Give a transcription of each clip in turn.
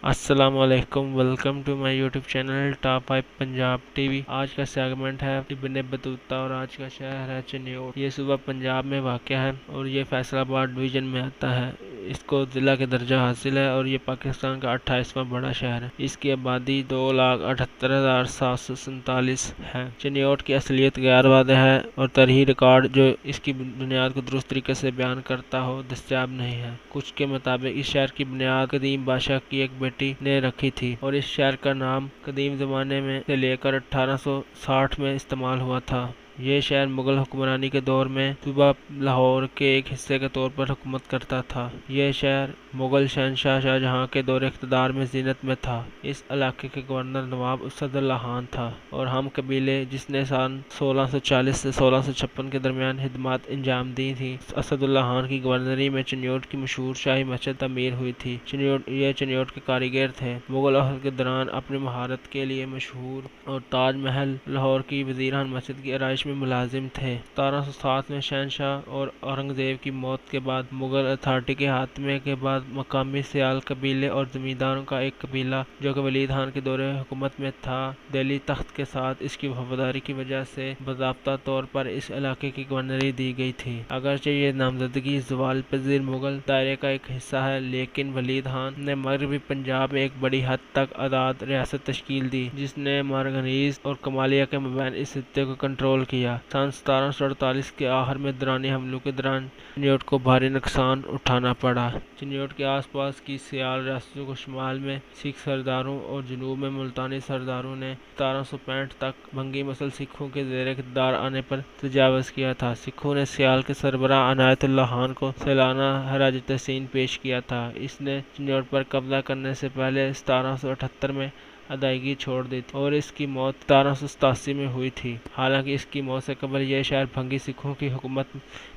السلام علیکم، welcome to my YouTube channel top 5 Punjab T V. آج کا سیگمنٹ ہے ابن بطوطہ اور آج کا شہر ہے چنیوٹ۔ یہ صوبہ پنجاب میں واقع ہے اور یہ فیصل آباد ڈویژن میں آتا ہے۔ اس کو ضلع کے درجہ حاصل ہے اور یہ پاکستان کا 28واں بڑا شہر ہے۔ اس کی آبادی 2,78,747 ہے۔ چنیوٹ کی اصلیت غیر واضح ہے اور تاریخی ریکارڈ جو اس کی بنیاد کو درست طریقے سے بیان کرتا ہو دستیاب نہیں ہے۔ کچھ کے مطابق اس شہر کی بنیاد قدیم بادشاہ کی ایک بیٹی نے رکھی تھی اور اس شہر کا نام قدیم زمانے میں سے لے کر 1860 میں استعمال ہوا تھا۔ یہ شہر مغل حکمرانی کے دور میں صوبہ لاہور کے ایک حصے کے طور پر حکومت کرتا تھا۔ یہ شہر مغل شہنشاہ شاہجہاں کے دور اقتدار میں زینت میں تھا۔ اس علاقے کے گورنر نواب اسد اللہ خان تھا اور ہم قبیلے جس نے سال 1640 سے 1656 کے درمیان خدمات انجام دی تھی۔ اسد اللہ خان کی گورنری میں چنیوٹ کی مشہور شاہی مسجد تعمیر ہوئی تھی۔ یہ چنیوٹ کے کاریگر تھے۔ مغل عہد کے دوران اپنی مہارت کے لیے مشہور اور تاج محل لاہور کی وزیر خان مسجد کی آرائش میں ملازم تھے۔ 1707 میں شہنشاہ اور اورنگزیب کی موت کے بعد مغل اتھارٹی کے خاتمے کے بعد مقامی سیال قبیلے اور زمینداروں کا ایک قبیلہ جو کہ ولید خان کے دور حکومت میں تھا دہلی تخت کے ساتھ اس کی وفاداری کی وجہ سے باضابطہ طور پر اس علاقے کی گورنری دی گئی تھی۔ اگرچہ یہ نامزدگی زوال پذیر مغل دائرے کا ایک حصہ ہے لیکن ولید خان نے مغربی پنجاب میں ایک بڑی حد تک آزاد ریاست تشکیل دی جس نے مارگنیز اور کمالیہ کے مابین اس خطے کو کنٹرول کیا۔ سن 1748 کے آخر میں درانی حملوں کے دوران چنیوٹ کو بھاری نقصان اٹھانا پڑا۔ چنیوٹ کے آس پاس کی سیال ریاستوں کو شمال میں سکھ سرداروں اور جنوب میں ملتانی سرداروں نے 1765 تک بھنگی مسل سکھوں کے زیر اقتدار آنے پر تجاوز کیا تھا۔ سکھوں نے سیال کے سربراہ عنایت اللہ خان کو سالانہ خراج تحسین پیش کیا تھا۔ اس نے چنیوٹ پر قبضہ کرنے سے پہلے 1778 میں ادائیگی چھوڑ دی تھی اور اس کی موت 1787 میں ہوئی تھی۔ حالانکہ اس کی موت سے قبل یہ شہر بھنگی سکھوں کی حکومت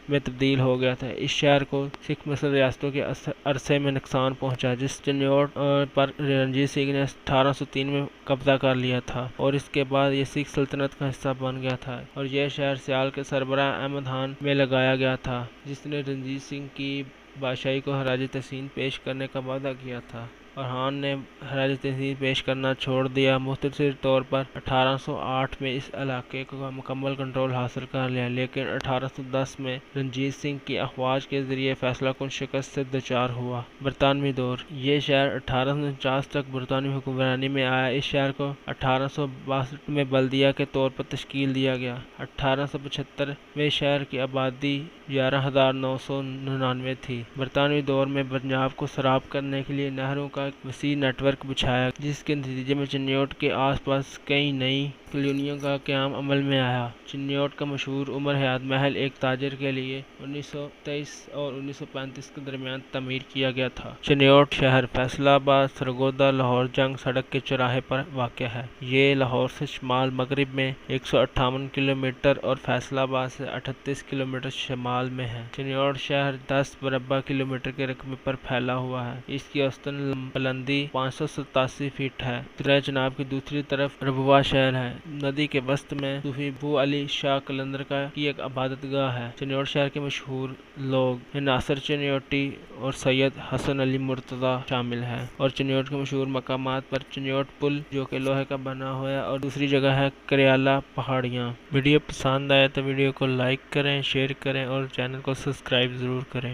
میں تبدیل ہو گیا تھا۔ اس شہر کو سکھ مسل ریاستوں کے عرصے میں نقصان پہنچا جس چنیوٹ پر رنجیت سنگھ نے 1803 میں قبضہ کر لیا تھا اور اس کے بعد یہ سکھ سلطنت کا حصہ بن گیا تھا اور یہ شہر سیال کے سربراہ احمد خان میں لگایا گیا تھا جس نے رنجیت سنگھ کی بادشاہی کو خراج تحسین پیش کرنے کا وعدہ کیا تھا اور خان نے خراج تحسین پیش کرنا چھوڑ دیا۔ مختصر طور پر 1808 میں اس علاقے کو مکمل کنٹرول حاصل کر لیا لیکن 1810 میں رنجیت سنگھ کی افواج کے ذریعے فیصلہ کن شکست سے دوچار ہوا۔ برطانوی دور یہ شہر 1849 تک برطانوی حکمرانی میں آیا۔ اس شہر کو 1862 میں بلدیہ کے طور پر تشکیل دیا گیا۔ 1875 میں شہر کی آبادی 11,999 تھی۔ برطانوی دور میں پنجاب کو سیراب کرنے کے لیے نہروں کا ایک وسیع نیٹ ورک بچھایا گیا جس کے نتیجے میں چنیوٹ کے آس پاس کئی نئی کالونیوں کا قیام عمل میں آیا۔ چنیوٹ کا مشہور عمر حیات محل ایک تاجر کے لیے 1923 اور 1935 کے درمیان تعمیر کیا گیا تھا۔ چنیوٹ شہر فیصل آباد سرگودا لاہور جنگ سڑک کے چوراہے پر واقع ہے۔ یہ لاہور سے شمال مغرب میں 158 کلومیٹر اور فیصل آباد سے 38 کلومیٹر شمال میں ہے۔ چنیوٹ شہر 10 مربع کلومیٹر کے رقبے پر پھیلا ہوا ہے۔ اس کی اوسطاً بلندی 587 فٹ ہے۔ دریائے چناب کی دوسری طرف ربوہ شہر ہے۔ ندی کے وسط میں صوفی ابو علی شاہ قلندر کی ایک عبادت گاہ ہے۔ چنیوٹ شہر کے مشہور لوگ ناصر چنیوٹی اور سید حسن علی مرتضیٰ شامل ہیں اور چنیوٹ کے مشہور مقامات پر چنیوٹ پل جو کہ لوہے کا بنا ہوا ہے اور دوسری جگہ ہے کریالہ پہاڑیاں۔ ویڈیو پسند آئے تو ویڈیو کو لائک کریں، شیئر کریں اور چینل کو سبسکرائب ضرور کریں۔